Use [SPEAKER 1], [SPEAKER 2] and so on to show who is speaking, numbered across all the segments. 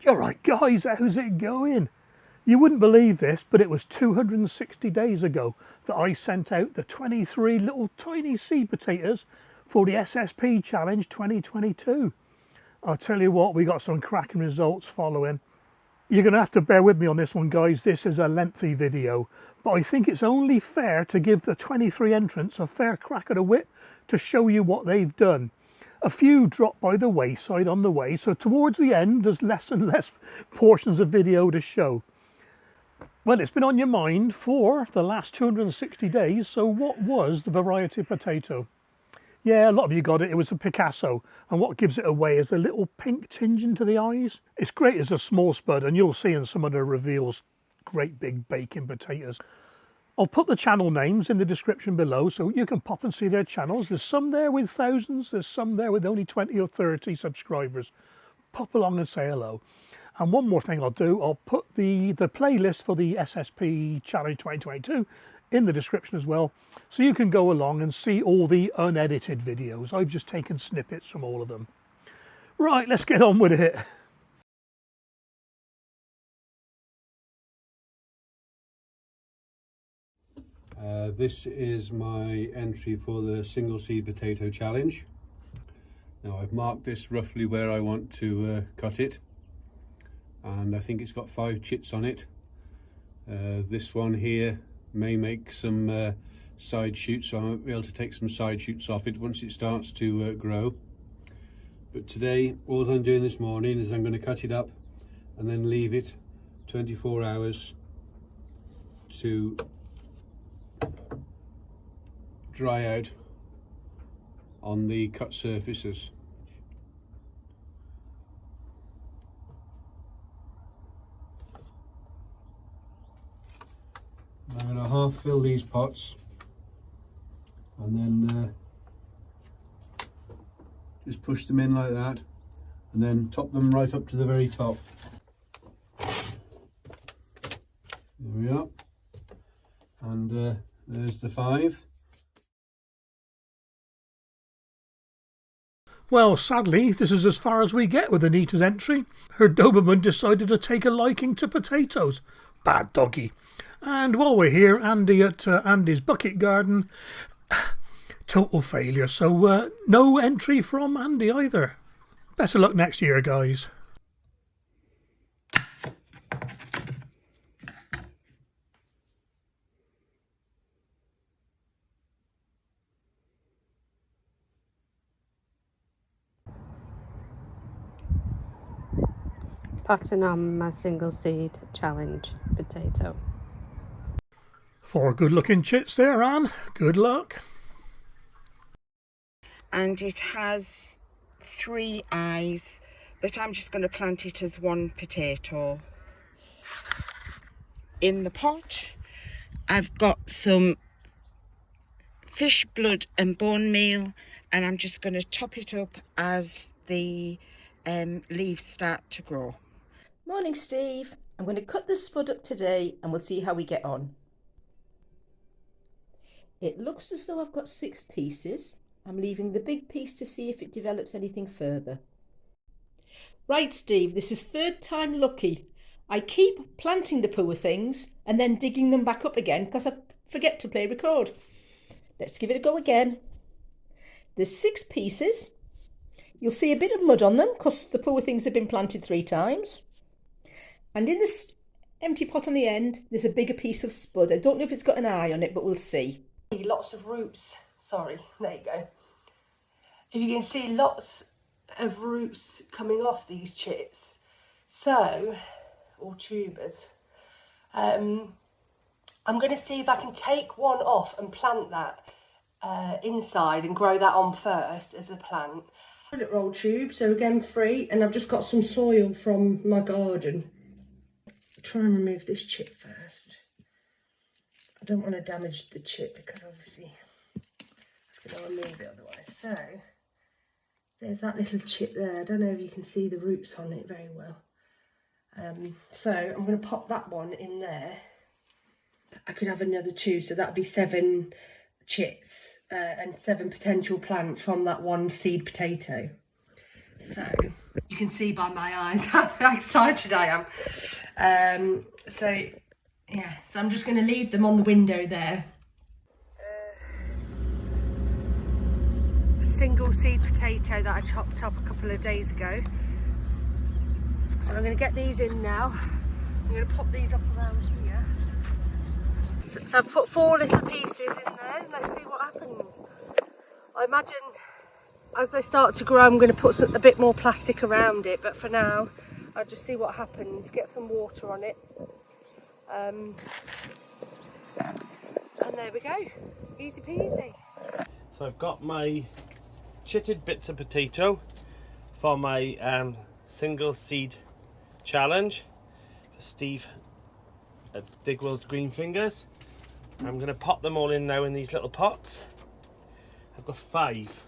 [SPEAKER 1] You're right, guys, how's it going? You wouldn't believe this, but it was 260 days ago that I sent out the 23 little tiny seed potatoes for the SSP Challenge 2022. I'll tell you what, we got some cracking results following. You're going to have to bear with me on this one, guys. This is a lengthy video, but I think it's only fair to give the 23 entrants a fair crack at a whip to show you what they've done. A few dropped by the wayside on the way, so towards the end there's less and less portions of video to show. Well, it's been on your mind for the last 260 days, so what was the variety potato? Yeah, a lot of you got it. It was a Picasso, and what gives it away is a little pink tinge into the eyes. It's great as a small spud, and you'll see in some of the reveals, great big baking potatoes. I'll put the channel names in the description below so you can pop and see their channels. There's some there with thousands, there's some there with only 20 or 30 subscribers. Pop along and say hello. And one more thing I'll do, I'll put the playlist for the SSP Challenge 2022 in the description as well, so you can go along and see all the unedited videos. I've just taken snippets from all of them. Right, let's get on with it.
[SPEAKER 2] This is my entry for the single seed potato challenge. Now I've marked this roughly where I want to cut it, and I think it's got 5 chits on it. This one here may make some side shoots, so I might be able to take some side shoots off it once it starts to grow. But today, all I'm doing this morning is I'm going to cut it up and then leave it 24 hours to dry out on the cut surfaces. I'm going to half fill these pots and then just push them in like that, and then top them right up to the very top. There we are, and there's the 5.
[SPEAKER 1] Well, sadly, this is as far as we get with Anita's entry. Her Doberman decided to take a liking to potatoes. Bad doggy. And while we're here, Andy at Andy's Bucket Garden, total failure. So no entry from Andy either. Better luck next year, guys.
[SPEAKER 3] Potting on my single seed challenge potato.
[SPEAKER 1] 4 good looking chits there, Anne. Good luck.
[SPEAKER 4] And it has 3 eyes, but I'm just going to plant it as 1 potato. In the pot I've got some fish blood and bone meal, and I'm just going to top it up as the leaves start to grow.
[SPEAKER 5] Morning, Steve. I'm going to cut the spud up today and we'll see how we get on. It looks as though I've got 6 pieces. I'm leaving the big piece to see if it develops anything further. Right, Steve, this is 3rd time lucky. I keep planting the poor things and then digging them back up again because I forget to play record. Let's give it a go again. There's 6 pieces. You'll see a bit of mud on them because the poor things have been planted 3 times. And in this empty pot on the end, there's a bigger piece of spud. I don't know if it's got an eye on it, but we'll see.
[SPEAKER 6] Lots of roots. Sorry, there you go. If you can see lots of roots coming off these chits, so, or tubers, I'm going to see if I can take one off and plant that inside and grow that on first as a plant. Toilet roll tube, so again free, and I've just got some soil from my garden. Try and remove this chip first. I don't want to damage the chip because obviously it's going to remove it otherwise. So there's that little chip there. I don't know if you can see the roots on it very well. So I'm going to pop that one in there. I could have another 2, so that'd be 7 chits and 7 potential plants from that 1 seed potato. So you can see by my eyes how excited I am. So yeah, so I'm just going to leave them on the window there. A single seed potato that I chopped up a couple of days ago. So I'm going to get these in now. I'm going to pop these up around here. So I've put 4 little pieces in there. Let's see what happens. I imagine as they start to grow I'm going to put a bit more plastic around it, but for now I'll just see what happens, get some water on it. And there we go, easy peasy.
[SPEAKER 7] So I've got my chitted bits of potato for my single seed challenge for Steve at Digwell's Green Fingers. I'm going to pop them all in now in these little pots. I've got 5,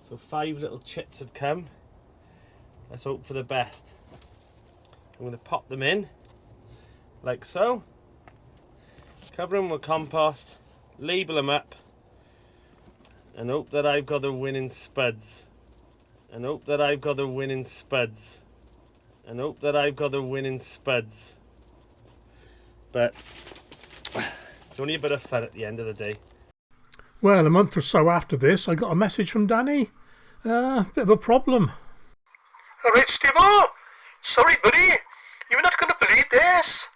[SPEAKER 7] so 5 little chits had come. Let's hope for the best. I'm going to pop them in like so, cover them with compost, label them up, and hope that I've got the winning spuds. And hope that I've got the winning spuds. And hope that I've got the winning spuds. But it's only a bit of fun at the end of the day.
[SPEAKER 1] Well, a month or so after this, I got a message from Danny. Bit of a problem.
[SPEAKER 8] Alright, Steve-O. Sorry, buddy. You're not going to believe this.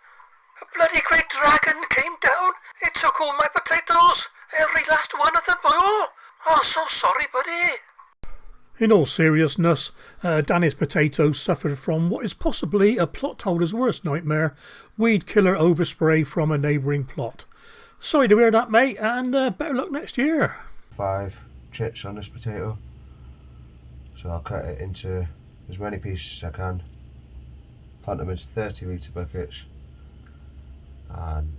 [SPEAKER 8] A bloody great dragon came down. It took all my potatoes. Every last one of them. Oh, so sorry, buddy.
[SPEAKER 1] In all seriousness, Danny's potatoes suffered from what is possibly a plot holder's worst nightmare, weed killer overspray from a neighbouring plot. Sorry to hear that, mate, and better luck next year.
[SPEAKER 9] 5 chits on this potato, so I'll cut it into as many pieces as I can, plant them into 30 litre buckets and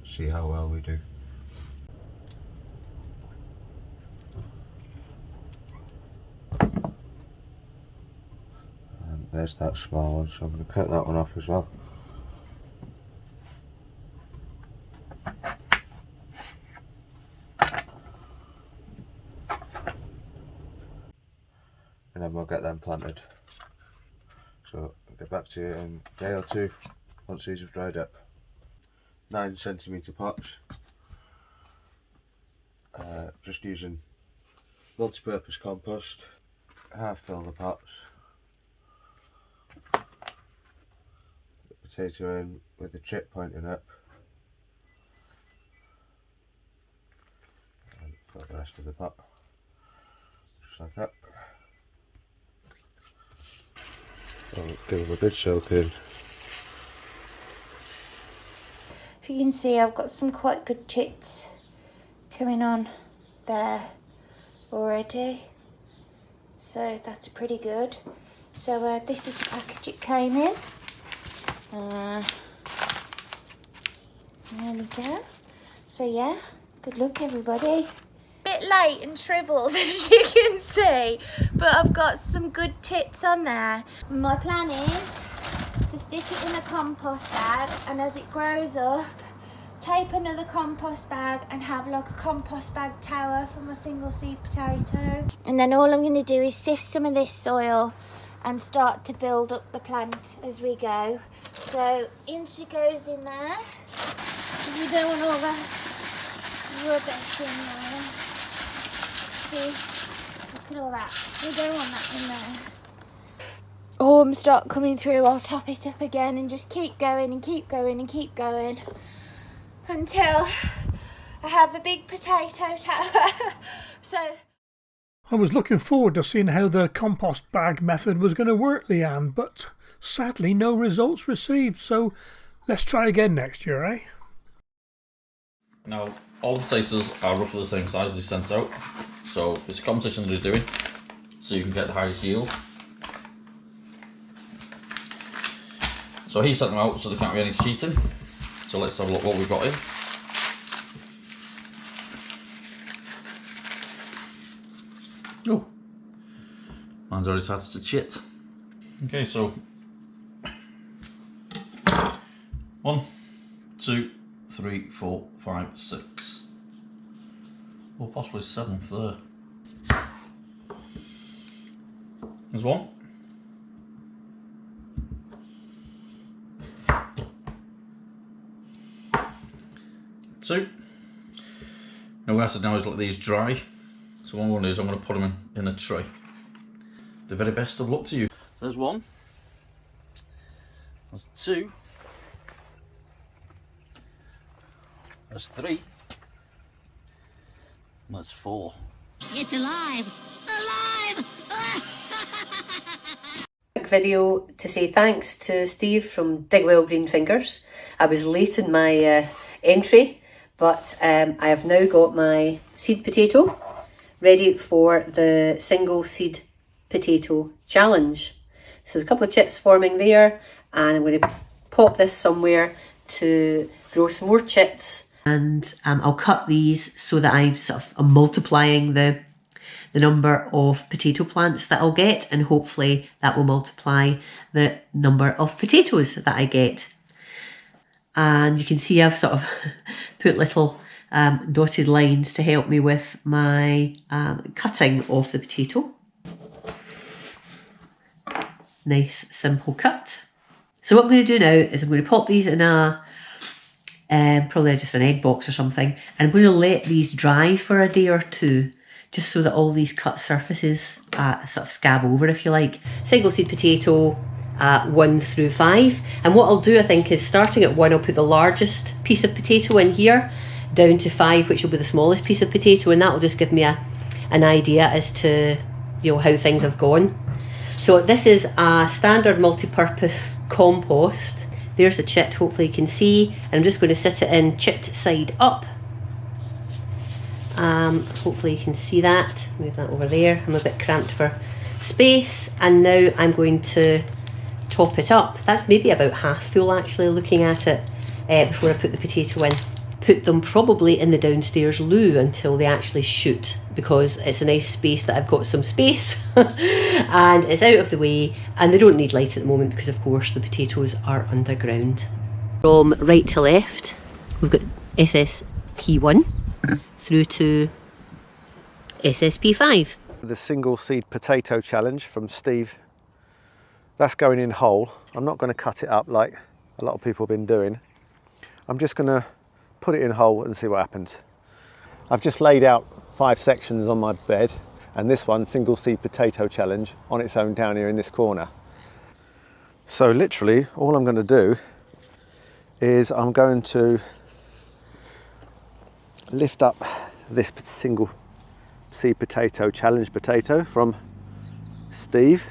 [SPEAKER 9] see how well we do. And there's that small one, so I'm going to cut that one off as well. And then we'll get them planted. So I'll get back to you in a day or 2 once these have dried up. 9cm pots. Just using multi-purpose compost. Half fill the pots. Put the potato in with the chip pointing up. And fill the rest of the pot. Just like that. I'll give them a good soak in.
[SPEAKER 10] If you can see, I've got some quite good chits coming on there already, so that's pretty good. So this is the package it came in. There we go. So yeah, good luck everybody. Bit late and shriveled as you can see, but I've got some good chits on there. My plan is to stick it in a compost bag, and as it grows up, tape another compost bag and have like a compost bag tower for my single seed potato. And then all I'm going to do is sift some of this soil and start to build up the plant as we go. So in she goes in there. You don't want all that rubbish in there. See, look at all that. You don't want that in there. Orms start coming through, I'll top it up again and just keep going and keep going and keep going until I have a big potato tower. So
[SPEAKER 1] I was looking forward to seeing how the compost bag method was going to work, Leanne, but sadly no results received, so let's try again next year, eh?
[SPEAKER 11] Now, all the potatoes are roughly the same size as you sent out, so it's a competition that they're doing, so you can get the highest yield. So he sent them out so there can't be any cheating. So let's have a look what we've got in. Oh, mine's already started to chit. Okay, so 1, 2, 3, 4, 5, 6, or possibly 7th there. There's one. Two. Now what I have to now is let these dry. So what I'm going to do is I'm going to put them in a tray. The very best of luck to you. There's one. There's two. There's three. And there's four.
[SPEAKER 10] It's alive! Alive!
[SPEAKER 12] Quick video to say thanks to Steve from Digwell Green Fingers. I was late in my entry, but I have now got my seed potato ready for the single seed potato challenge. So there's a couple of chips forming there, and I'm going to pop this somewhere to grow some more chips. And I'll cut these so that I'm I'm multiplying the number of potato plants that I'll get, and hopefully that will multiply the number of potatoes that I get. And you can see I've sort of put little dotted lines to help me with my cutting of the potato. Nice simple cut. So what I'm going to do now is I'm going to pop these in a probably just an egg box or something, and I'm going to let these dry for a day or two, just so that all these cut surfaces sort of scab over, if you like. Single seed potato 1 through 5, and what I'll do I think is starting at 1 I'll put the largest piece of potato in here, down to 5 which will be the smallest piece of potato, and that will just give me an idea as to, you know, how things have gone. So this is a standard multi-purpose compost. There's a chit, hopefully you can see, and I'm just going to sit it in chit side up. Hopefully you can see that. Move that over there. I'm a bit cramped for space, and now I'm going to top it up. That's maybe about half full actually, looking at it before I put the potato in. Put them probably in the downstairs loo until they actually shoot, because it's a nice space that I've got some space and it's out of the way, and they don't need light at the moment because of course the potatoes are underground. From right to left we've got SSP1 through to SSP5.
[SPEAKER 2] The single seed potato challenge from Steve. That's going in whole. I'm not going to cut it up like a lot of people have been doing. I'm just going to put it in whole and see what happens. I've just laid out 5 sections on my bed, and this one, single seed potato challenge, on its own down here in this corner. So literally all I'm going to do is I'm going to lift up this single seed potato challenge potato from Steve,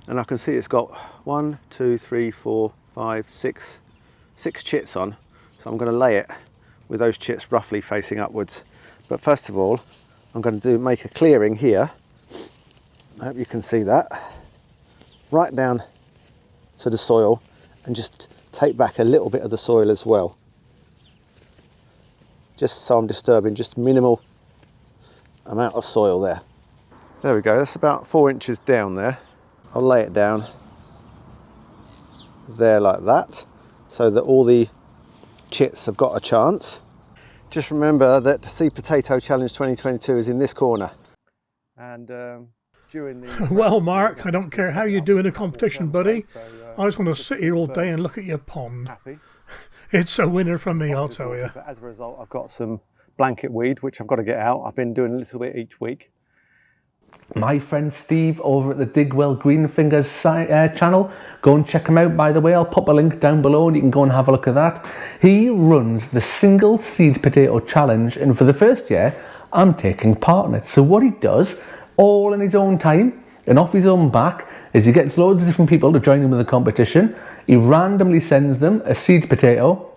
[SPEAKER 2] and I can see it's got 1, 2, 3, 4, 5, 6 chits on. So I'm going to lay it with those chits roughly facing upwards. But first of all, I'm going to make a clearing here. I hope you can see that. Right down to the soil, and just take back a little bit of the soil as well. Just so I'm disturbing just minimal amount of soil there. There we go, that's about 4 inches down there. I'll lay it down there like that, so that all the chits have got a chance. Just remember that Seed Potato Challenge 2022 is in this corner. And during the...
[SPEAKER 1] Well, Mark, I don't care how you do in a competition, buddy. I just want to sit here all day and look at your pond. It's a winner from me, I'll tell you.
[SPEAKER 2] But as a result, I've got some blanket weed, which I've got to get out. I've been doing a little bit each week.
[SPEAKER 13] My friend Steve over at the Digwell Green Fingers channel. Go and check him out, by the way. I'll pop a link down below and you can go and have a look at that. He runs the single seed potato challenge, and for the first year I'm taking part in it. So what he does, all in his own time and off his own back, is he gets loads of different people to join him with the competition. He randomly sends them a seed potato.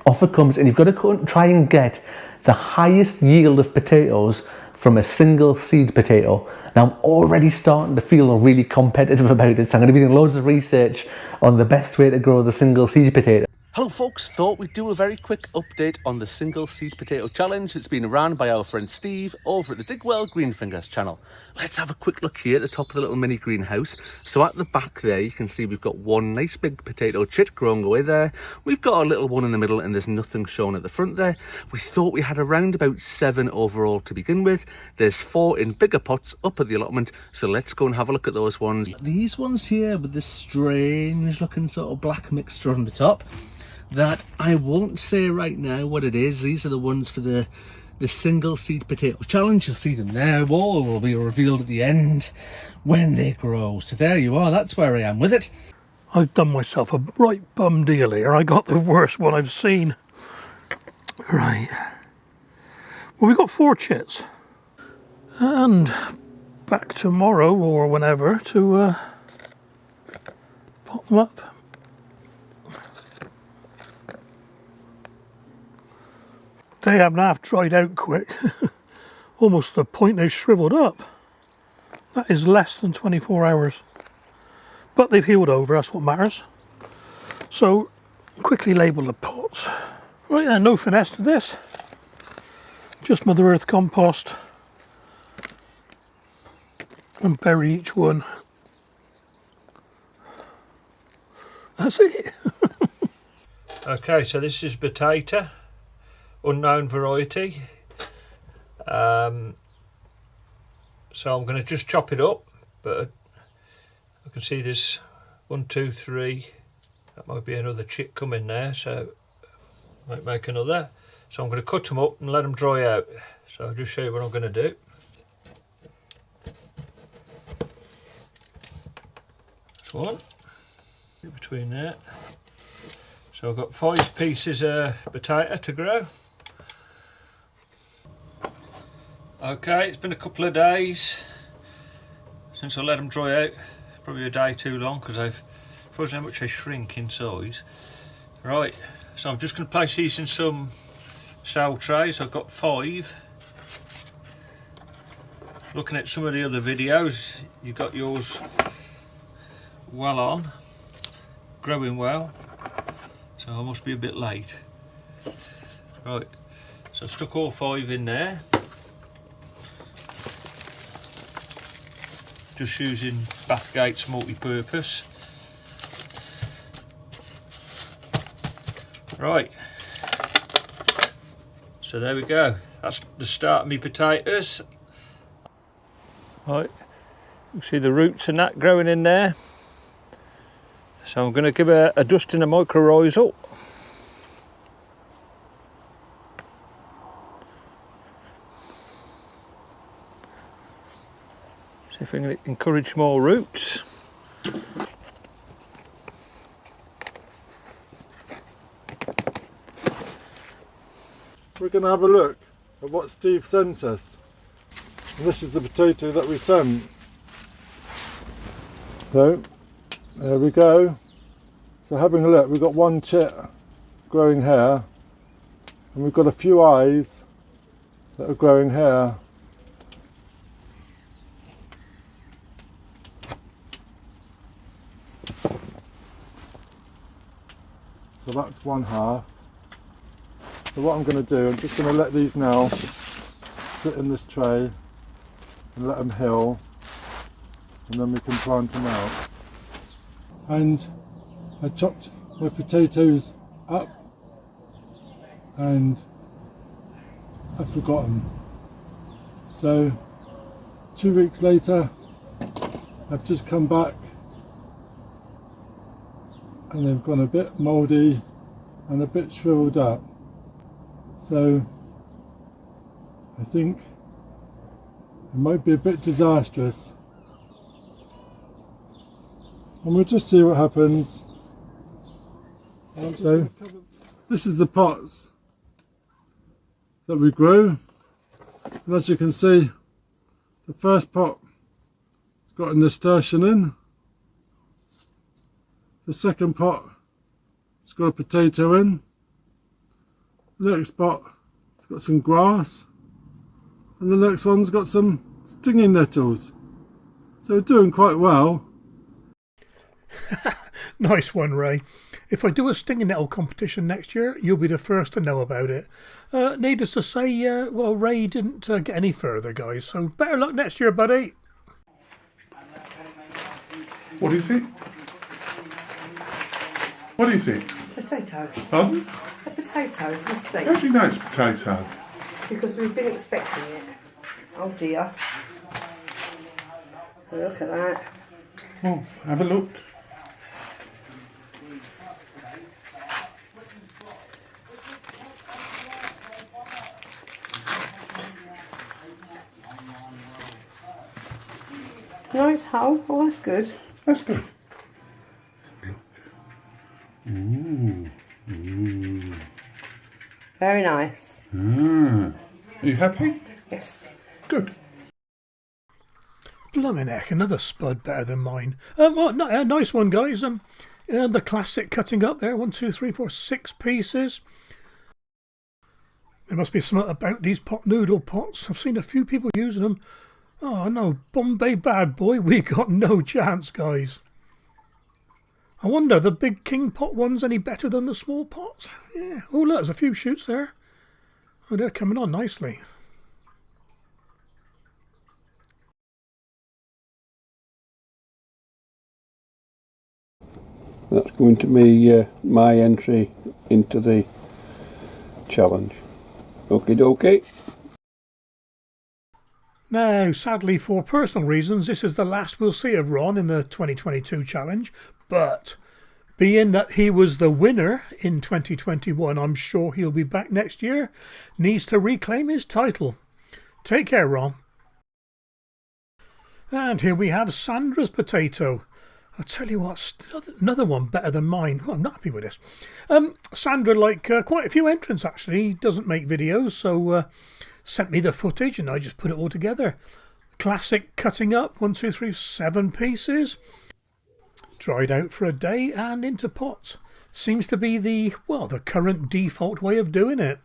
[SPEAKER 13] Off it comes, and you've got to try and get the highest yield of potatoes from a single seed potato. Now I'm already starting to feel really competitive about it, so I'm going to be doing loads of research on the best way to grow the single seed potato. Hello folks, thought we'd do a very quick update on the single seed potato challenge that's been run by our friend Steve over at the Digwell Greenfingers channel. Let's have a quick look here at the top of the little mini greenhouse. So at the back there you can see we've got one nice big potato chit growing away there. We've got a little one in the middle and there's nothing shown at the front there. We thought we had around about 7 overall to begin with. There's 4 in bigger pots up at the allotment, so let's go and have a look at those ones. These ones here with this strange looking sort of black mixture on the top, that I won't say right now what it is. These are the ones for the single seed potato challenge. You'll see them there. All will be revealed at the end when they grow. So there you are, that's where I am with it.
[SPEAKER 1] I've done myself a right bum deal here. I got the worst one I've seen. Right. Well, we've got 4 chits. And back tomorrow or whenever to pop them up. They haven't half dried out quick. Almost to the point they've shriveled up. That is less than 24 hours. But they've healed over, that's what matters. So, quickly label the pots. Right then, no finesse to this. Just Mother Earth compost. And bury each one. That's it.
[SPEAKER 8] Okay, so this is potato. Unknown variety. So I'm going to just chop it up, but I can see there's 1, 2, 3. That might be another chit coming there, so I might make another. So I'm going to cut them up and let them dry out. So I'll just show you what I'm going to do. That's one. Between there. So I've got 5 pieces of potato to grow. Okay, it's been a couple of days since I let them dry out. Probably a day too long because I've frozen how much they shrink in size. Right, so I'm just going to place these in some cell trays. I've got 5. Looking at some of the other videos, you've got yours well on, growing well. So I must be a bit late. Right, so I've stuck all 5 in there. Just using Bathgate's multi-purpose. Right, so there we go. That's the start of my potatoes. Right, you see the roots and that growing in there. So I'm going to give a dusting of mycorrhizal. See if we can encourage more roots.
[SPEAKER 14] We're going to have a look at what Steve sent us. And this is the potato that we sent. So, there we go. So having a look, we've got 1 chit growing here. And we've got a few eyes that are growing here. So that's 1 half. So what I'm going to do, I'm just going to let these now sit in this tray and let them heal, and then we can plant them out. And I chopped my potatoes up and I've forgotten. So 2 weeks later I've just come back and they've gone a bit mouldy and a bit shriveled up. So I think it might be a bit disastrous. And we'll just see what happens. So this is the pots that we grew. And as you can see, the first pot got a nasturtium in. The second pot has got a potato in. The next pot has got some grass. And the next one's got some stinging nettles. So we're doing quite well.
[SPEAKER 1] Nice one, Ray. If I do a stinging nettle competition next year, you'll be the first to know about it. Needless to say, well, Ray didn't get any further, guys, so better luck next year, buddy.
[SPEAKER 14] What is it? What is it?
[SPEAKER 15] Potato.
[SPEAKER 14] Pardon?
[SPEAKER 15] A potato, mistake.
[SPEAKER 14] How do you know it's potato?
[SPEAKER 15] Because we've been expecting it. Oh dear. Look at that.
[SPEAKER 14] Oh, have a look.
[SPEAKER 15] Nice hull. Oh, that's good.
[SPEAKER 14] That's good. Ooh. Ooh.
[SPEAKER 15] Very nice.
[SPEAKER 14] Are you happy?
[SPEAKER 15] Yes.
[SPEAKER 14] Good.
[SPEAKER 1] Blimmin' heck, another spud better than mine. Well, a nice one, guys. The classic cutting up there. 1, 2, 3, 4, 6 pieces. There must be something about these pot noodle pots. I've seen a few people using them. Oh no, Bombay bad boy, we got no chance, guys. I wonder, the big king pot one's any better than the small pots? Yeah. Oh look, there's a few shoots there. Oh, they're coming on nicely.
[SPEAKER 2] That's going to be my entry into the challenge. Okie dokie.
[SPEAKER 1] Now, sadly, for personal reasons, this is the last we'll see of Ron in the 2022 challenge, but being that he was the winner in 2021, I'm sure he'll be back next year, needs to reclaim his title. Take care, Ron. And here we have Sandra's potato. I'll tell you what, another one better than mine. Well, I'm not happy with this. Sandra, like quite a few entrants actually, doesn't make videos, so sent me the footage and I just put it all together. Classic cutting up, 1, 2, 3, 7 pieces. Dried out for a day and into pots. Seems to be the current default way of doing it.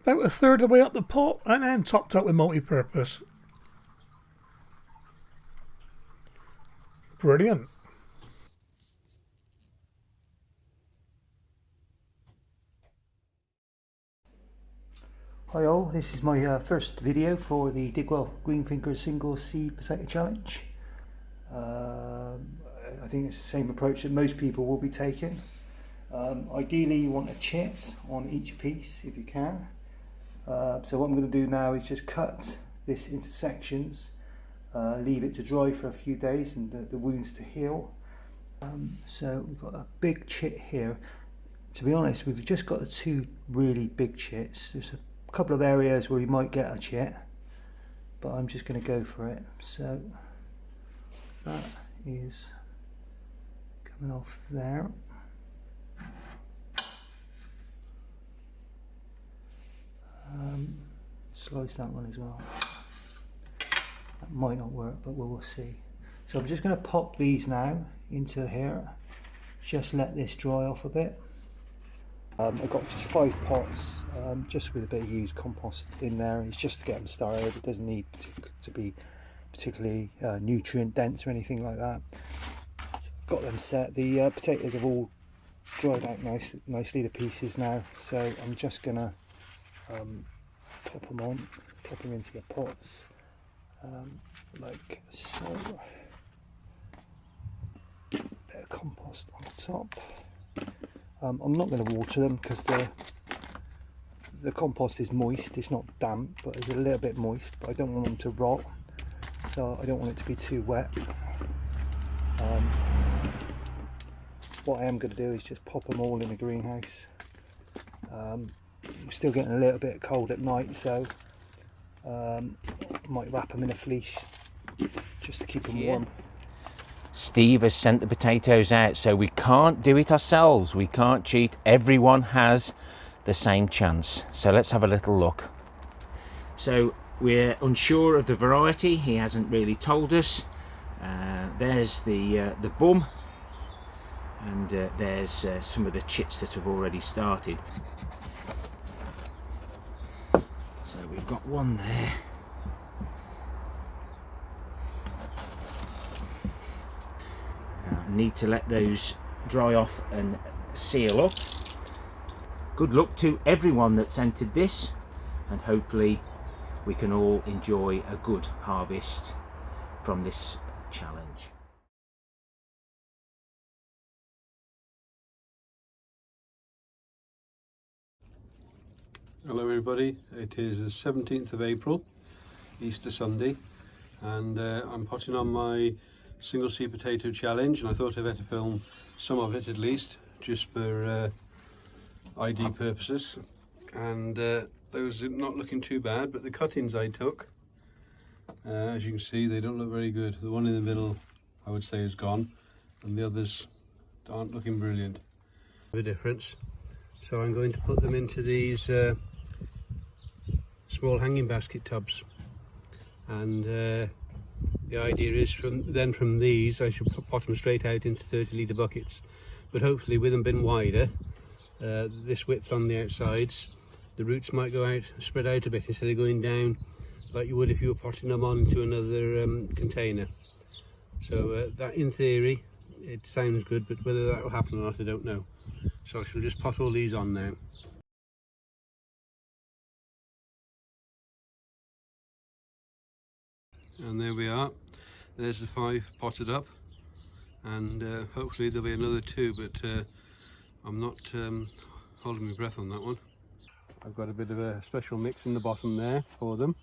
[SPEAKER 1] About a third of the way up the pot and then topped up with multi-purpose. Brilliant.
[SPEAKER 16] Hi all, this is my first video for the Digwell Greenfinger Single Seed Potato Challenge. I think it's the same approach that most people will be taking. Ideally you want a chit on each piece if you can. So what I'm going to do now is just cut this into sections, leave it to dry for a few days and the wounds to heal. So we've got a big chit here. To be honest, we've just got the 2 really big chits. There's a couple of areas where you might get a chit, but I'm just going to go for it. So that is coming off there. Slice that one as well. That might not work, but we'll see. So I'm just going to pop these now into here. Just let this dry off a bit. I've got just 5 pots, just with a bit of used compost in there. It's just to get them started. It doesn't need to be particularly nutrient dense or anything like that. So got them set. The potatoes have all dried out nicely, the pieces now. So I'm just gonna pop them into the pots, like so. Bit of compost on the top. I'm not going to water them because the compost is moist. It's not damp, but it's a little bit moist. But I don't want them to rot, so I don't want it to be too wet. What I am going to do is just pop them all in the greenhouse. We're still getting a little bit cold at night, so I might wrap them in a fleece just to keep them warm.
[SPEAKER 17] Steve has sent the potatoes out, so we can't do it ourselves. We can't cheat. Everyone has the same chance. So let's have a little look. So we're unsure of the variety. He hasn't really told us. There's the bum, and there's some of the chits that have already started. So we've got one there. Need to let those dry off and seal up. Good luck to everyone that's entered this, and hopefully we can all enjoy a good harvest from this challenge.
[SPEAKER 2] Hello everybody, it is the 17th of April, Easter Sunday, and I'm potting on my single seed potato challenge, and I thought I'd better film some of it at least, just for ID purposes. And those are not looking too bad, but the cuttings I took, as you can see, they don't look very good. The one in the middle I would say is gone, and the others aren't looking brilliant. The difference. So I'm going to put them into these small hanging basket tubs, and the idea is from these I should pot them straight out into 30-litre buckets, but hopefully with them being wider, this width on the outsides, the roots might go out, spread out a bit instead of going down like you would if you were potting them onto another container. So that, in theory, it sounds good, but whether that will happen or not I don't know. So I shall just pot all these on now. And there we are, there's the 5 potted up, and hopefully there'll be another 2, but I'm not holding my breath on that one. I've got a bit of a special mix in the bottom there for them,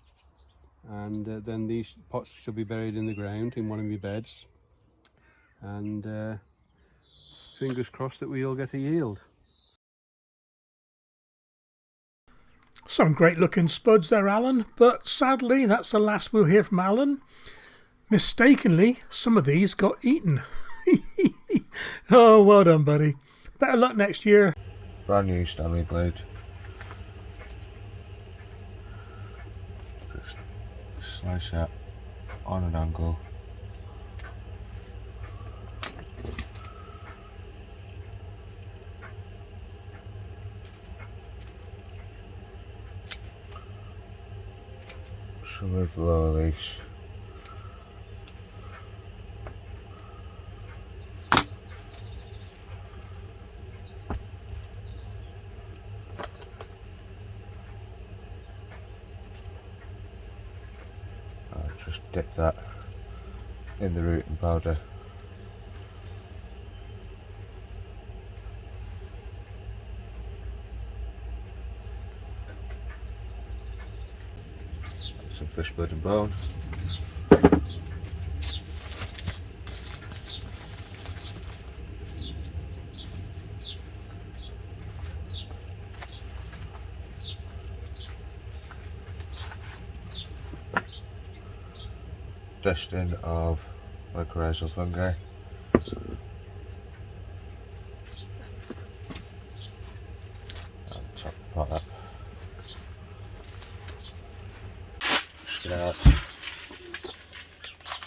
[SPEAKER 2] and then these pots shall be buried in the ground in one of my beds, and fingers crossed that we all get a yield.
[SPEAKER 1] Some great looking spuds there, Alan, but sadly that's the last we'll hear from Alan. Mistakenly, some of these got eaten. Oh, well done, buddy. Better luck next year.
[SPEAKER 9] Brand new Stanley blade. Just slice it on an angle. Remove the lower leaves. I'll just dip that in the rooting powder. Some fish blood and bone. Dusting of mycorrhizal fungi. And top the pot up.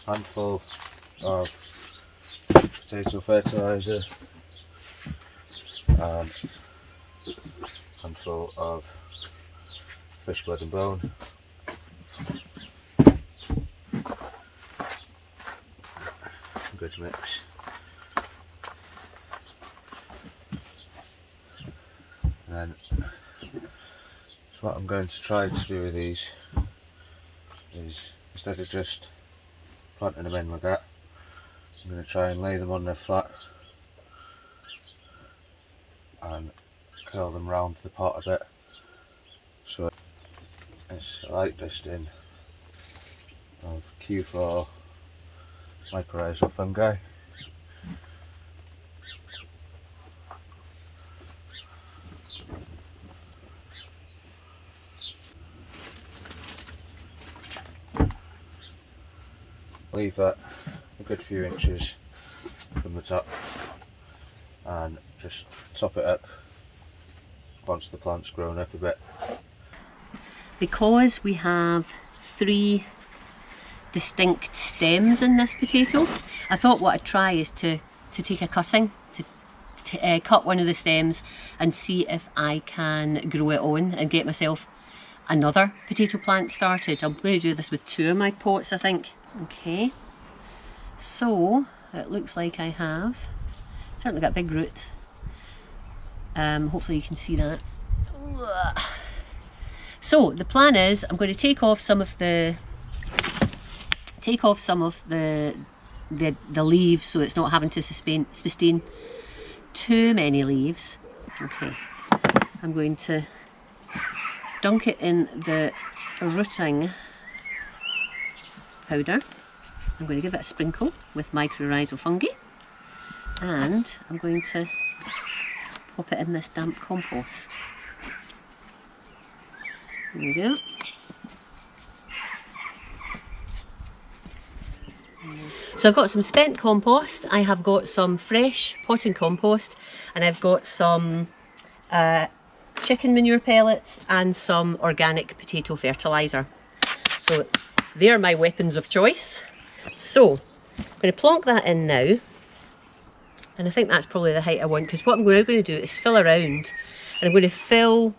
[SPEAKER 9] Handful of potato fertilizer and handful of fish blood and bone. Good mix. And then, so what I'm going to try to do with these is, instead of just planting them in like that, I'm going to try and lay them on their flat and curl them round the pot a bit. So it's a light dusting of Q4 mycorrhizal fungi. Leave that a good few inches from the top and just top it up once the plant's grown up a bit.
[SPEAKER 12] Because we have 3 distinct stems in this potato, I thought what I'd try is to take a cutting, to cut one of the stems and see if I can grow it on and get myself another potato plant started. I'm going to do this with 2 of my pots, I think. Okay, so it looks like I have Certainly got big roots. Hopefully you can see that. So the plan is I'm going to take off some of the leaves so it's not having to sustain too many leaves. Okay, I'm going to dunk it in the rooting powder. I'm going to give it a sprinkle with mycorrhizal fungi, and I'm going to pop it in this damp compost. There we go. So I've got some spent compost, I have got some fresh potting compost, and I've got some chicken manure pellets and some organic potato fertiliser. So they're my weapons of choice. So I'm going to plonk that in now, and I think that's probably the height I want, because what I'm going to do is fill around, and I'm going to fill,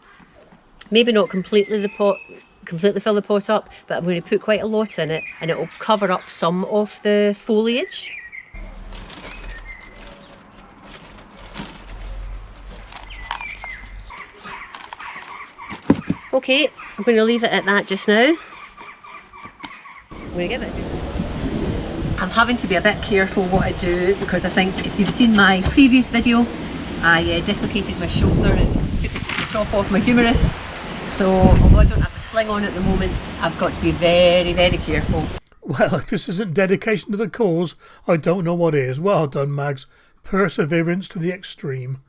[SPEAKER 12] maybe not completely fill the pot up, but I'm going to put quite a lot in it, and it will cover up some of the foliage. Okay, I'm going to leave it at that just now. I'm going to give it a good... I'm having to be a bit careful what I do, because I think if you've seen my previous video, I dislocated my shoulder and took the top off my humerus. So although I don't have a sling on at the moment, I've got to be very, very careful.
[SPEAKER 1] Well, if this isn't dedication to the cause, I don't know what is. Well done, Mags. Perseverance to the extreme.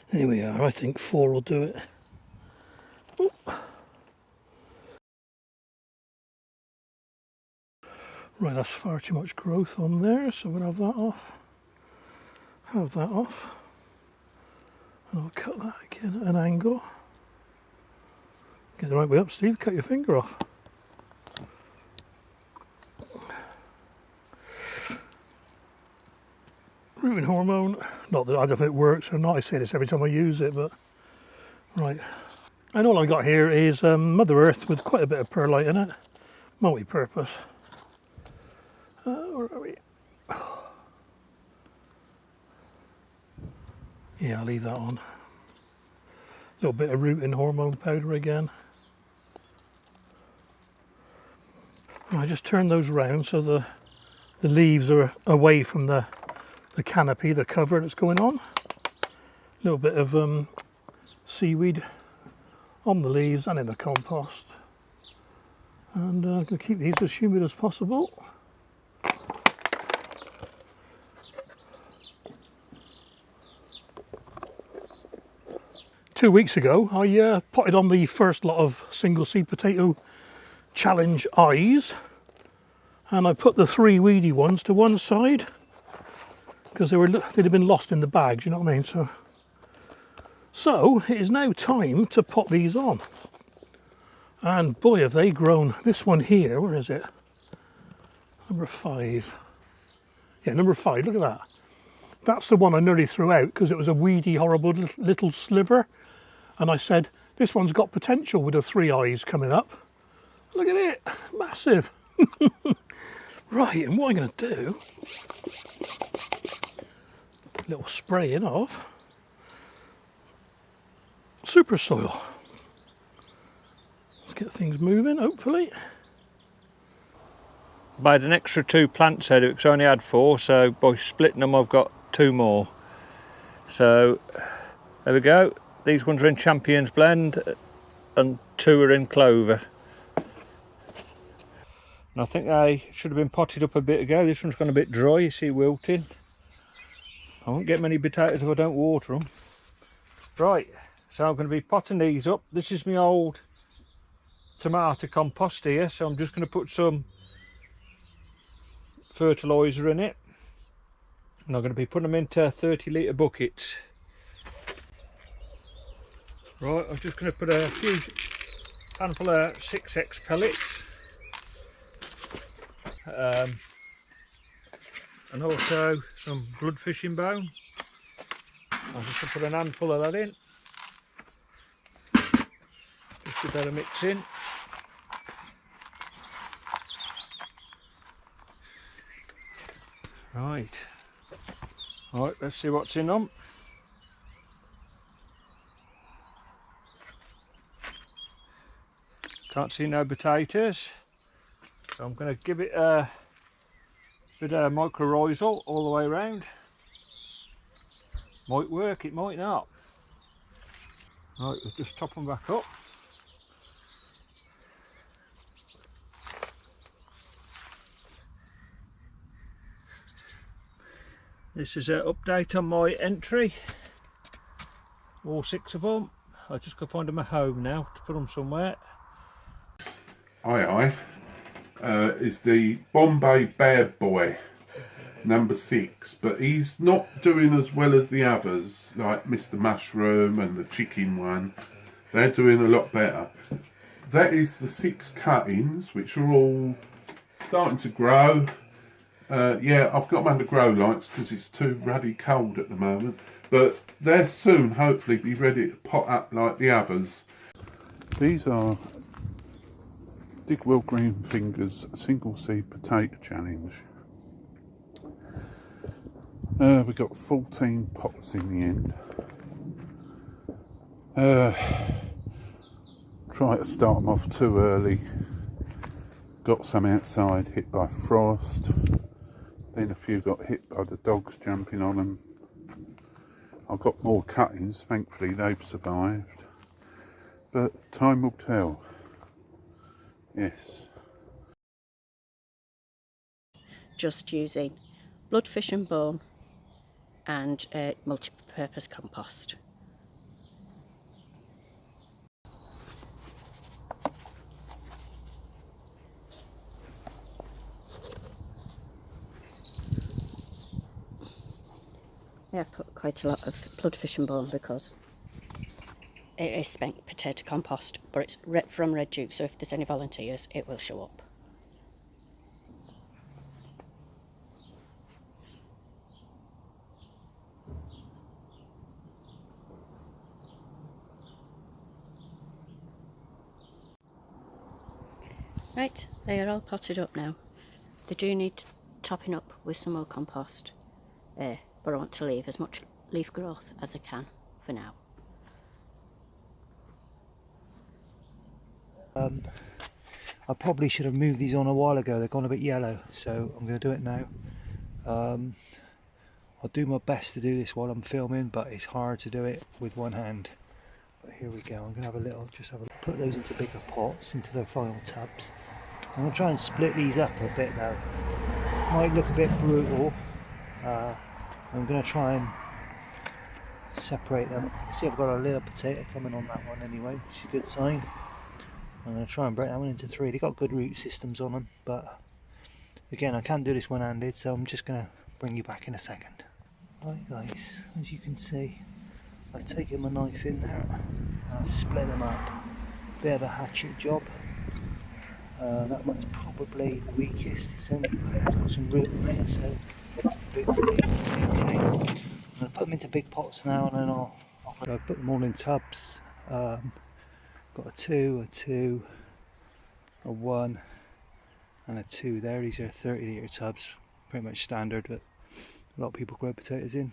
[SPEAKER 1] There we are, I think 4 will do it. Ooh. Right, that's far too much growth on there, so we'll have that off. Have that off. And I'll cut that again at an angle. Get the right way up, Steve, cut your finger off. Rooting hormone, not that I don't know if it works or not, I say this every time I use it, but right. And all I got here is Mother Earth with quite a bit of perlite in it, multi-purpose. Where are we? Yeah, I'll leave that on. A little bit of rooting hormone powder again. And I just turn those round so the leaves are away from the canopy, the cover that's going on. A little bit of seaweed on the leaves and in the compost. And I'm going to keep these as humid as possible. Two weeks ago, I potted on the first lot of single seed potato challenge eyes, and I put the 3 weedy ones to one side, because they'd have been lost in the bags, you know what I mean? So it is now time to pot these on. And boy, have they grown. This one here, where is it? Number 5. Yeah, number 5, look at that. That's the one I nearly threw out because it was a weedy, horrible little sliver. And I said, this one's got potential with the 3 eyes coming up. Look at it, massive. Right, and what I'm going to do, a little spraying of super soil. Let's get things moving, hopefully.
[SPEAKER 18] I had an extra 2 plants out of it because I only had 4, so by splitting them I've got 2 more. So there we go. These ones are in Champions Blend and 2 are in Clover. And I think they should have been potted up a bit ago. This one's gone a bit dry, you see, wilting. I won't get many potatoes if I don't water them. Right, so I'm going to be potting these up. This is my old tomato compost here, so I'm just going to put some fertiliser in it. And I'm going to be putting them into 30-litre buckets. Right, I'm just going to put a few handful of 6X pellets. and also some blood fishing bone. I'm just going to put an handful of that in, just a bit of mixing. Right, let's see what's in them. Can't see no potatoes, so I'm going to give it a bit of mycorrhizal all the way around. Might work, it might not. Right, we'll just top them back up. This is an update on my entry. All 6 of them. I just got to find them a home now to put them somewhere.
[SPEAKER 19] Is the Bombay Bear Boy, number 6, but he's not doing as well as the others, like Mr. Mushroom and the chicken one. They're doing a lot better. That is the 6 cuttings, which are all starting to grow. Yeah, I've got them under grow lights because it's too ruddy cold at the moment, but they'll soon hopefully be ready to pot up like the others. These are Digwell Green Fingers Single Seed Potato Challenge. We got 14 pots in the end. Try to start them off too early. Got some outside hit by frost. Then a few got hit by the dogs jumping on them. I've got more cuttings, thankfully they've survived. But time will tell. Yes.
[SPEAKER 12] Just using blood fish and bone and multi-purpose compost. Yeah, I've put quite a lot of blood fish and bone because it is spent potato compost, but it's from Red Duke, so if there's any volunteers, it will show up. Right, they are all potted up now. They do need topping up with some more compost, but I want to leave as much leaf growth as I can for now.
[SPEAKER 16] I probably should have moved these on a while ago. They've gone a bit yellow, so I'm going to do it now. I'll do my best to do this while I'm filming, but it's hard to do it with one hand. But here we go. I'm going to have a little, put those into bigger pots, into their final tubs. I'm going to try and split these up a bit now. Might look a bit brutal. I'm going to try and separate them. See, I've got a little potato coming on that one anyway, which is a good sign. I'm going to try and break that one into 3. They've got good root systems on them, but again, I can't do this one-handed, so I'm just going to bring you back in a second. Right guys, as you can see, I've taken my knife in there and I've split them up. Bit of a hatchet job. That one's probably the weakest. It's got some root in it, so big, okay. I'm going to put them into big pots now, and then I'll put them all in tubs. Got a 2, a 1 and a 2 there. These are 30 litre tubs, pretty much standard, but a lot of people grow potatoes in.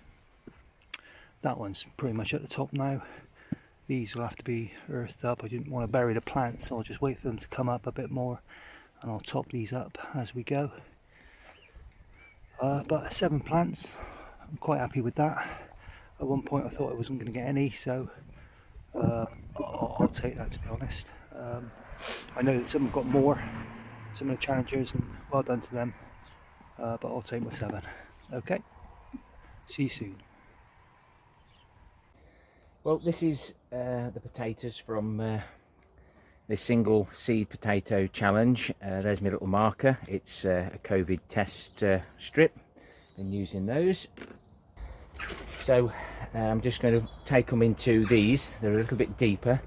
[SPEAKER 16] That one's pretty much at the top now. These will have to be earthed up. I didn't want to bury the plants, so I'll just wait for them to come up a bit more and I'll top these up as we go. But 7 plants, I'm quite happy with that. At one point I thought I wasn't going to get any, so I'll take that, to be honest. I know that some have got more, some of the challengers, and well done to them, but I'll take my 7. Okay, see you soon.
[SPEAKER 17] Well, this is the potatoes from the single seed potato challenge. There's my little marker. It's a COVID test strip. Been using those. So I'm just going to take them into these. They're a little bit deeper.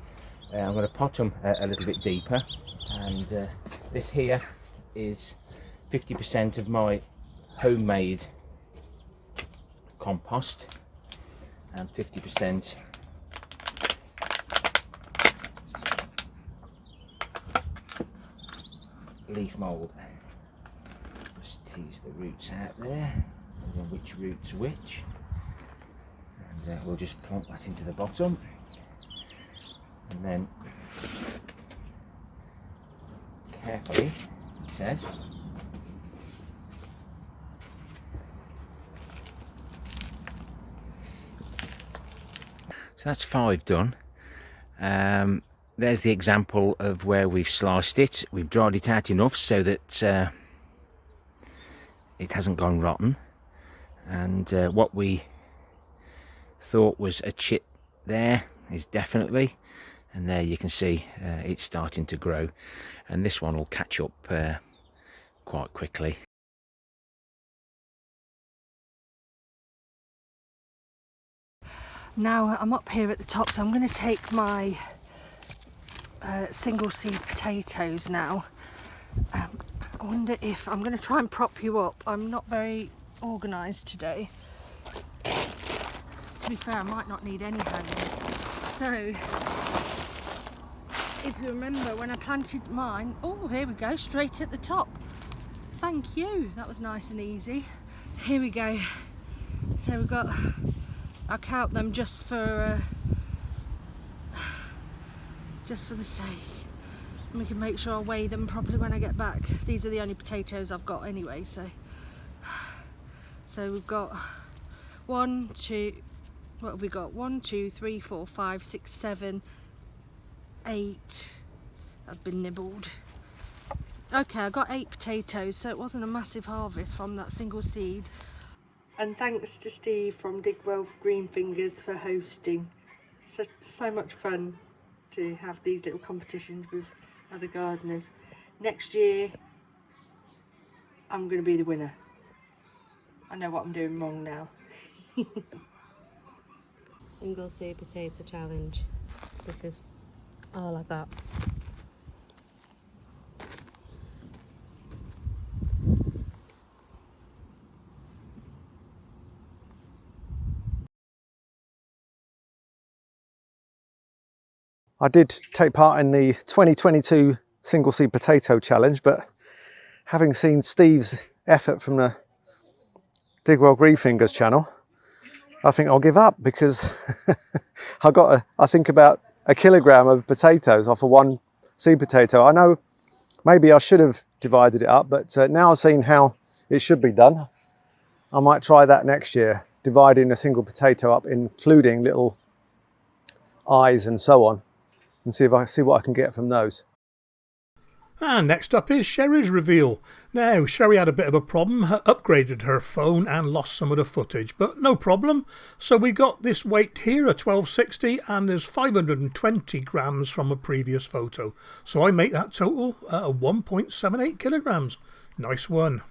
[SPEAKER 17] I'm going to pot them a little bit deeper. And this here is 50% of my homemade compost and 50% leaf mould. Just tease the roots out there, and then which root's which, and we'll just plonk that into the bottom, and then carefully, he says, so that's 5 done. There's the example of where we've sliced it. We've dried it out enough so that it hasn't gone rotten, and what we thought was a chit there is definitely, and there you can see it's starting to grow, and this one will catch up quite quickly.
[SPEAKER 6] Now I'm up here at the top, so I'm going to take my single seed potatoes now. I wonder if I'm going to try and prop you up. I'm not very organised today. To be fair, I might not need any hands. So if you remember when I planted mine, oh, here we go, straight at the top. Thank you, that was nice and easy. Here we go. So we've got, I'll count them just for the sake. And we can make sure I weigh them properly when I get back. These are the only potatoes I've got anyway, so we've got 1, 2, what have we got? 1, 2, 3, 4, 5, 6, 7, 8. That's been nibbled. Okay, I got 8 potatoes, so it wasn't a massive harvest from that single seed. And thanks to Steve from Digwell Green Fingers for hosting. So much fun to have these little competitions with other gardeners. Next year I'm going to be the winner. I know what I'm doing wrong now.
[SPEAKER 3] Single seed potato challenge. This is all I got.
[SPEAKER 14] I did take part in the 2022 single seed potato challenge, but having seen Steve's effort from the Digwell Green Fingers channel, I think I'll give up, because I got I think about 1 kilogram of potatoes off of 1 seed potato. I know maybe I should have divided it up, but now I've seen how it should be done, I might try that next year, dividing a single potato up, including little eyes and so on, and see what I can get from those.
[SPEAKER 1] And next up is Sherry's reveal. Now, Sherry had a bit of a problem, upgraded her phone and lost some of the footage, but no problem. So we got this weight here, a 1260, and there's 520 grams from a previous photo. So I make that total 1.78 kilograms. Nice one.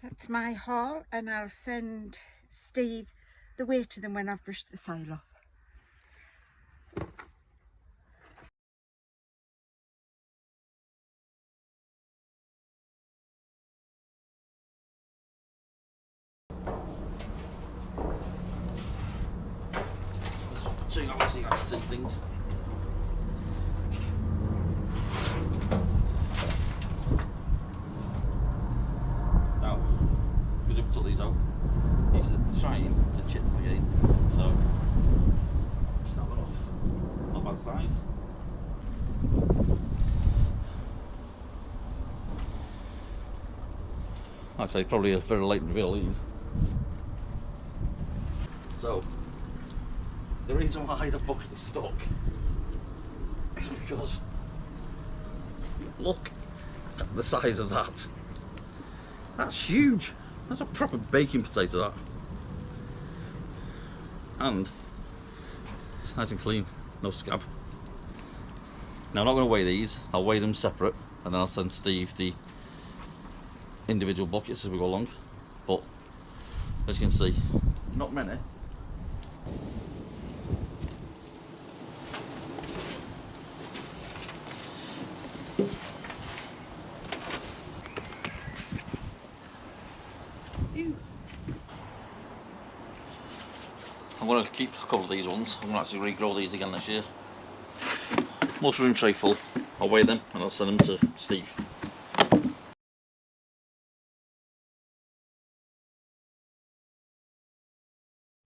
[SPEAKER 4] That's my haul, and I'll send Steve the weight of them when I've brushed the soil off.
[SPEAKER 11] So you can see things. Now, because we took these out, he's trying to chip them again, so snap it off. Not bad size. I'd say probably a very late reveal these. So The reason why the bucket's stuck is because look at the size of that. That's huge. That's a proper baking potato, that. And it's nice and clean, no scab. Now I'm not going to weigh these, I'll weigh them separate and then I'll send Steve the individual buckets as we go along. But as you can see, not many. I'm going to keep a couple of these ones. I'm going to actually regrow these again this year. Most room tray full. I'll weigh them and I'll send them to Steve.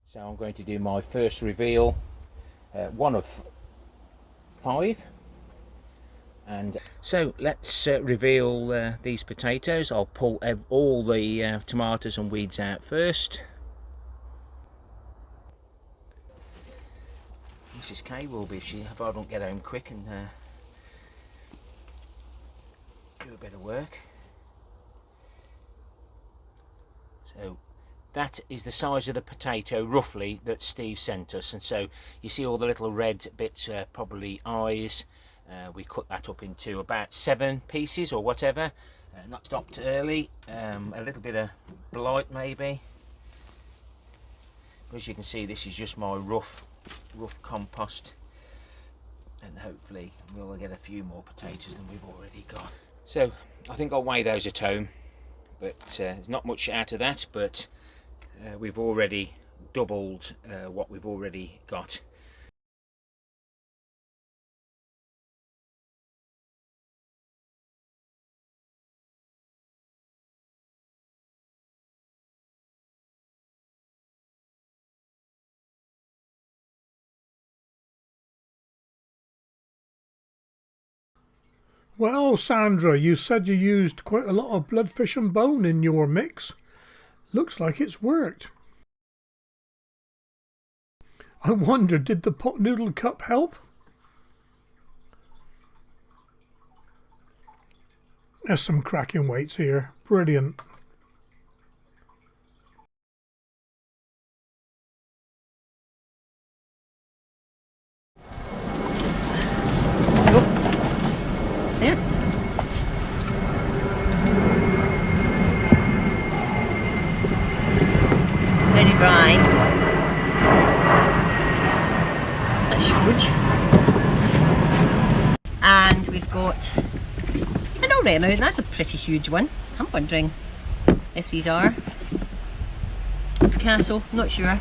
[SPEAKER 17] So I'm going to do my first reveal, one of 5. And so let's reveal these potatoes. I'll pull all the tomatoes and weeds out first. Mrs. K will be if I don't get home quick and do a bit of work. So that is the size of the potato roughly that Steve sent us, and so you see all the little red bits, probably eyes. We cut that up into about 7 pieces or whatever. Not stopped early. A little bit of blight maybe. As you can see, this is just my rough compost, and hopefully we'll get a few more potatoes than we've already got. So I think I'll weigh those at home, but there's not much out of that, but we've already doubled what we've already got.
[SPEAKER 1] Well, Sandra, you said you used quite a lot of bloodfish and bone in your mix. Looks like it's worked. I wonder, did the pot noodle cup help? There's some cracking weights here. Brilliant.
[SPEAKER 12] There. Very dry. That's huge. And we've got an old amount. That's a pretty huge one. I'm wondering if these are Picasso, not sure.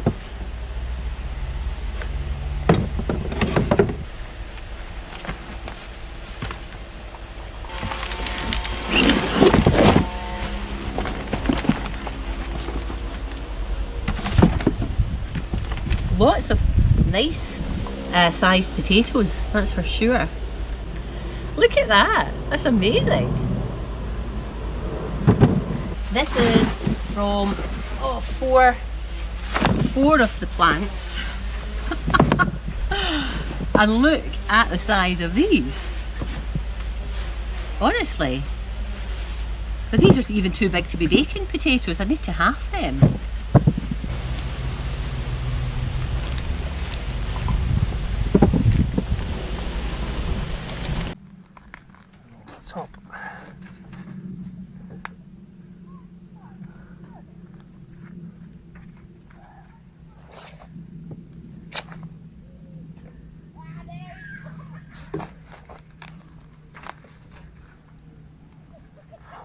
[SPEAKER 12] Lots of nice sized potatoes, that's for sure. Look at that, that's amazing. This is from four of the plants. And look at the size of these. Honestly. But these are even too big to be baking potatoes. I need to halve them.
[SPEAKER 16] Top.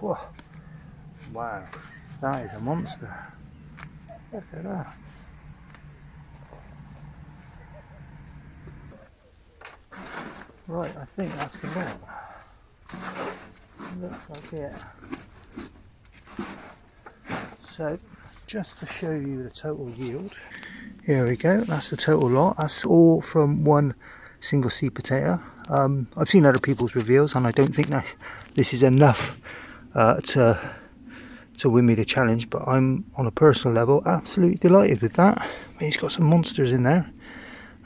[SPEAKER 16] Whoa. Wow, that is a monster. Look at that. Right, I think that's the one. Looks like it. So, just to show you the total yield, here we go, that's the total lot. That's all from one single seed potato. I've seen other people's reveals and I don't think that this is enough to win me the challenge, but I'm on a personal level absolutely delighted with that. I mean, he's got some monsters in there.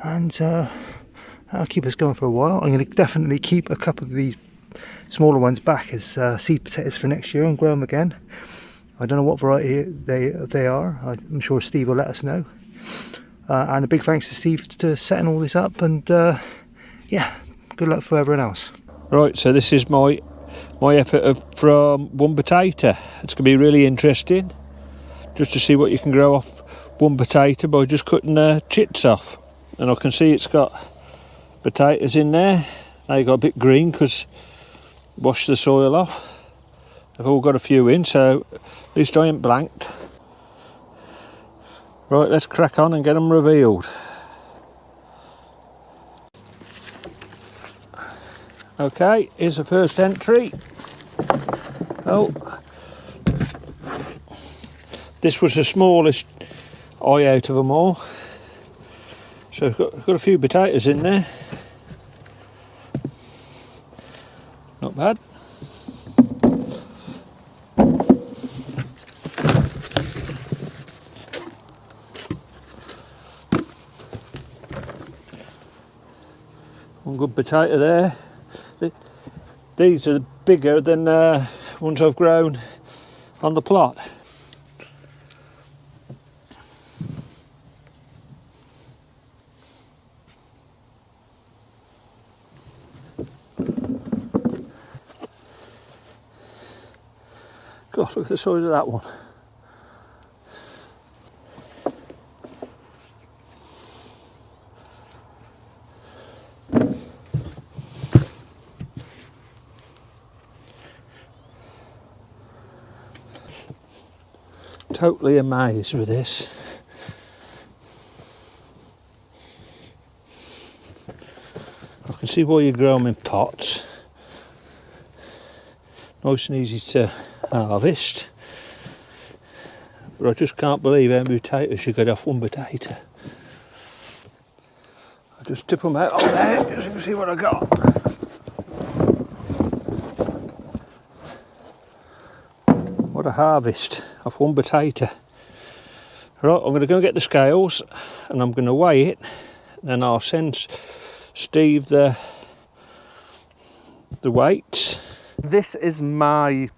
[SPEAKER 16] and that'll keep us going for a while. I'm going to definitely keep a couple of these smaller ones back as seed potatoes for next year and grow them again. I don't know what variety they are. I'm sure Steve will let us know. And a big thanks to Steve to setting all this up, and yeah, good luck for everyone else.
[SPEAKER 18] Right, so this is my effort from one potato. It's going to be really interesting just to see what you can grow off one potato by just cutting the chits off. And I can see it's got potatoes in there. They got a bit green because washed the soil off. I've all got a few in, so at least I ain't blanked. Right, let's crack on and get them revealed. Okay, here's the first entry. Oh, this was the smallest eye out of them all. So I've got a few potatoes in there. Not bad. One good potato there. These are bigger than ones I've grown on the plot. God, look at the size of that one. Totally amazed with this. I can see why you grow them in pots. Nice and easy to harvest. But I just can't believe how many potatoes you get off one potato. I just tip them out on there just so you can see what I got. What a harvest off one potato. Right, I'm going to go and get the scales and I'm going to weigh it, and then I'll send Steve the weights.
[SPEAKER 13] This is my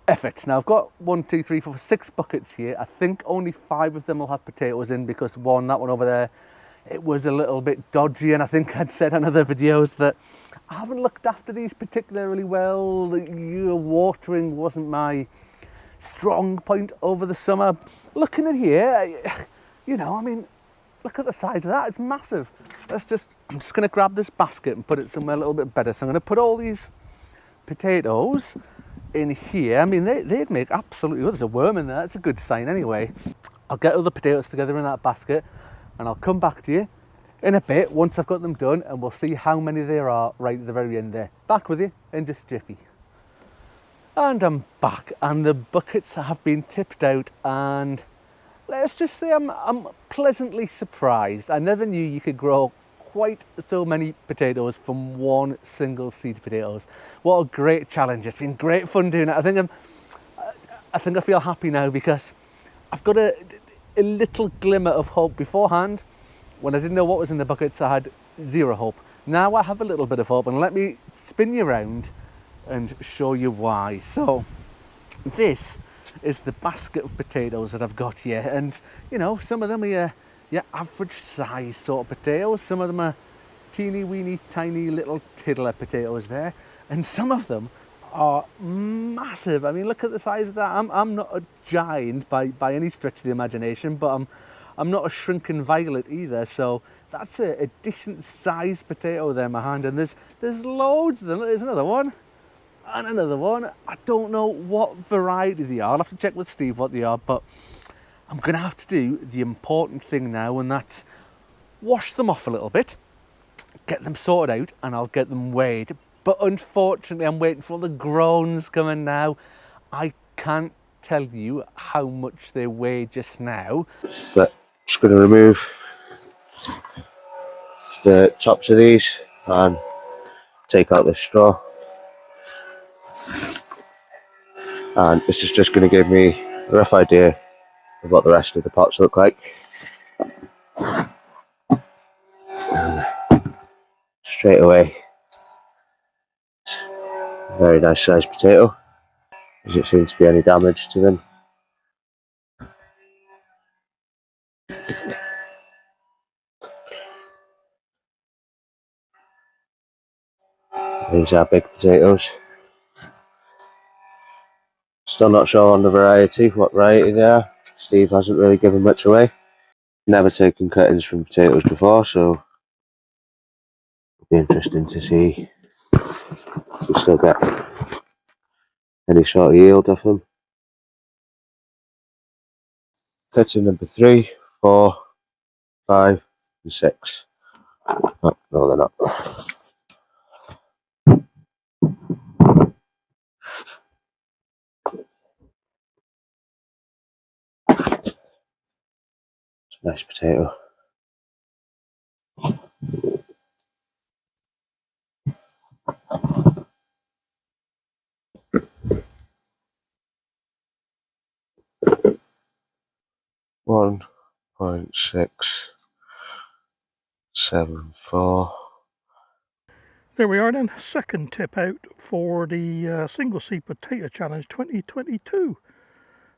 [SPEAKER 13] effort. Now I've got 1, 2, 3, 4, 6 buckets here. I think only 5 of them will have potatoes in because that one over there, it was a little bit dodgy, and I think I'd said on other videos that I haven't looked after these particularly well. The watering wasn't my strong point over the summer. Looking at here, you know, I mean, look at the size of that, it's massive. I'm just going to grab this basket and put it somewhere a little bit better. So I'm going to put all these potatoes in here. I mean, they'd make absolutely, well, there's a worm in there, that's a good sign anyway. I'll get all the potatoes together in that basket and I'll come back to you in a bit once I've got them done, and we'll see how many there are right at the very end there. Back with you in just a jiffy. And I'm back, and the buckets have been tipped out, and let's just say I'm pleasantly surprised. I never knew you could grow quite so many potatoes from one single seed potatoes. What a great challenge. It's been great fun doing it. I think I feel happy now because I've got a little glimmer of hope beforehand. When I didn't know what was in the buckets, I had zero hope. Now I have a little bit of hope, and let me spin you around and show you why. So this is the basket of potatoes that I've got here, and you know, some of them are your average size sort of potatoes, some of them are teeny weeny tiny little tiddler potatoes there, and some of them are massive. I mean, look at the size of that. I'm not a giant by any stretch of the imagination, but I'm not a shrinking violet either, so that's a decent sized potato there in my hand, and there's loads of them. There's another one. And another one. I don't know what variety they are. I'll have to check with Steve what they are, but I'm going to have to do the important thing now, and that's wash them off a little bit, get them sorted out, and I'll get them weighed. But unfortunately, I'm waiting for all the groans coming now. I can't tell you how much they weigh just now.
[SPEAKER 9] But just going to remove the tops of these and take out the straw. And this is just going to give me a rough idea of what the rest of the pots look like. And straight away, very nice sized potato. Doesn't seem to be any damage to them. These are big potatoes. Still not sure on the variety, what variety they are. Steve hasn't really given much away. Never taken cuttings from potatoes before, so it'll be interesting to see if we still get any sort of yield off them. Cutting number 3, 4, 5 and 6. Oh, no, they're not. It's a nice potato. One 0.674.
[SPEAKER 1] There we are then, second tip out for the single seed potato challenge 2022.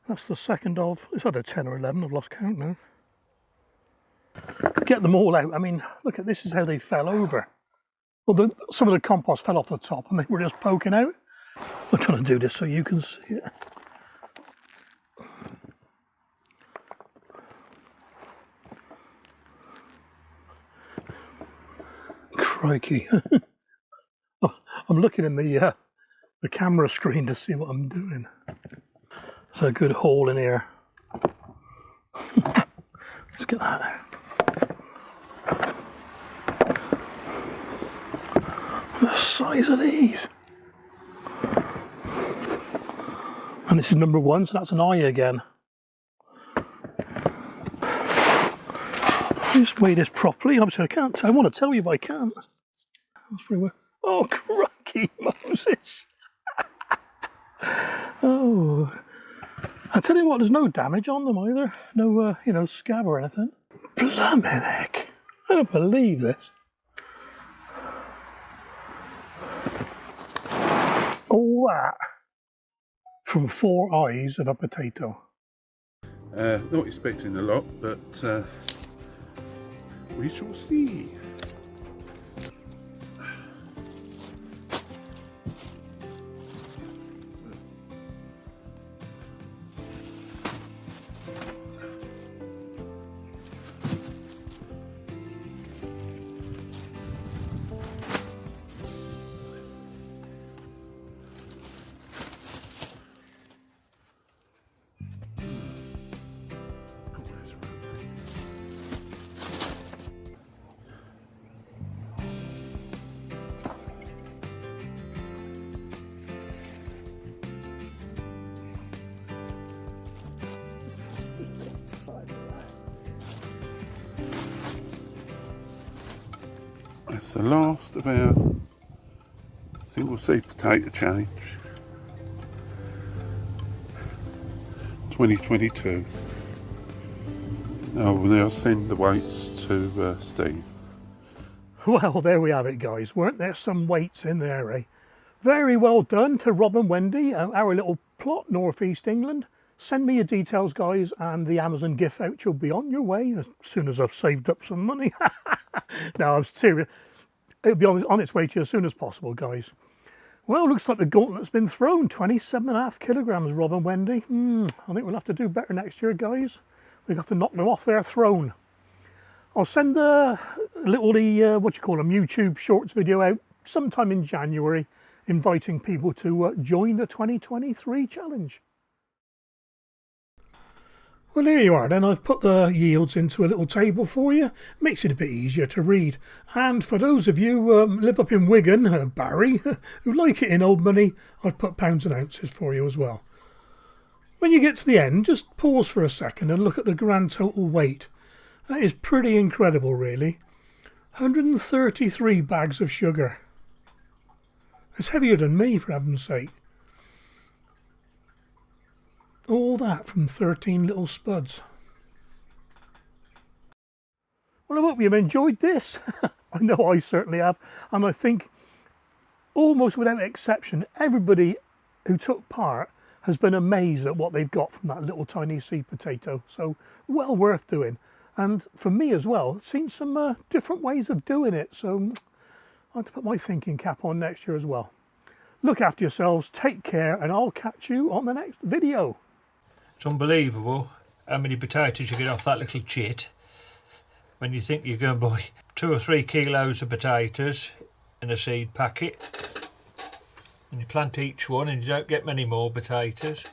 [SPEAKER 1] That's the second of, it's either 10 or 11, I've lost count now. Get them all out. I mean, look at this, is how they fell over. Well, some of the compost fell off the top and they were just poking out. I'm trying to do this so you can see it. Crikey. I'm looking in the camera screen to see what I'm doing. It's a good hole in here. Let's get that out. The size of these. And this is number 1, so that's an eye again. Just weigh this properly. Obviously I can't. I want to tell you, but I can't. Oh, crikey, Moses. Oh. I tell you what, there's no damage on them either. No, you know, scab or anything. Blimmin' heck. I don't believe this. All that from 4 eyes of a potato.
[SPEAKER 19] Not expecting a lot, but we shall see. That's the last of our single seed potato challenge 2022. Now we'll now send the weights to Steve.
[SPEAKER 1] Well, there we have it, guys. Weren't there some weights in there, eh? Very well done to Rob and Wendy, our little plot, North East England. Send me your details, guys, and the Amazon gift voucher will be on your way as soon as I've saved up some money. No, I'm serious. It'll be on its way to you as soon as possible, guys. Well, looks like the gauntlet's been thrown. 27.5 kilograms, Rob and Wendy. I think we'll have to do better next year, guys. We'll have to knock them off their throne. I'll send a little, YouTube shorts video out sometime in January, inviting people to join the 2023 challenge. Well, there you are then. I've put the yields into a little table for you. Makes it a bit easier to read. And for those of you who live up in Wigan, Barry, who like it in old money, I've put pounds and ounces for you as well. When you get to the end, just pause for a second and look at the grand total weight. That is pretty incredible, really. 133 bags of sugar. It's heavier than me, for heaven's sake. All that from 13 little spuds. Well, I hope you've enjoyed this. I know I certainly have. And I think almost without exception, everybody who took part has been amazed at what they've got from that little tiny seed potato. So well worth doing. And for me as well, seen some different ways of doing it. So I have to put my thinking cap on next year as well. Look after yourselves, take care, and I'll catch you on the next video.
[SPEAKER 18] It's unbelievable how many potatoes you get off that little chit when you think you're going to buy 2 or 3 kilos of potatoes in a seed packet, and you plant each one and you don't get many more potatoes.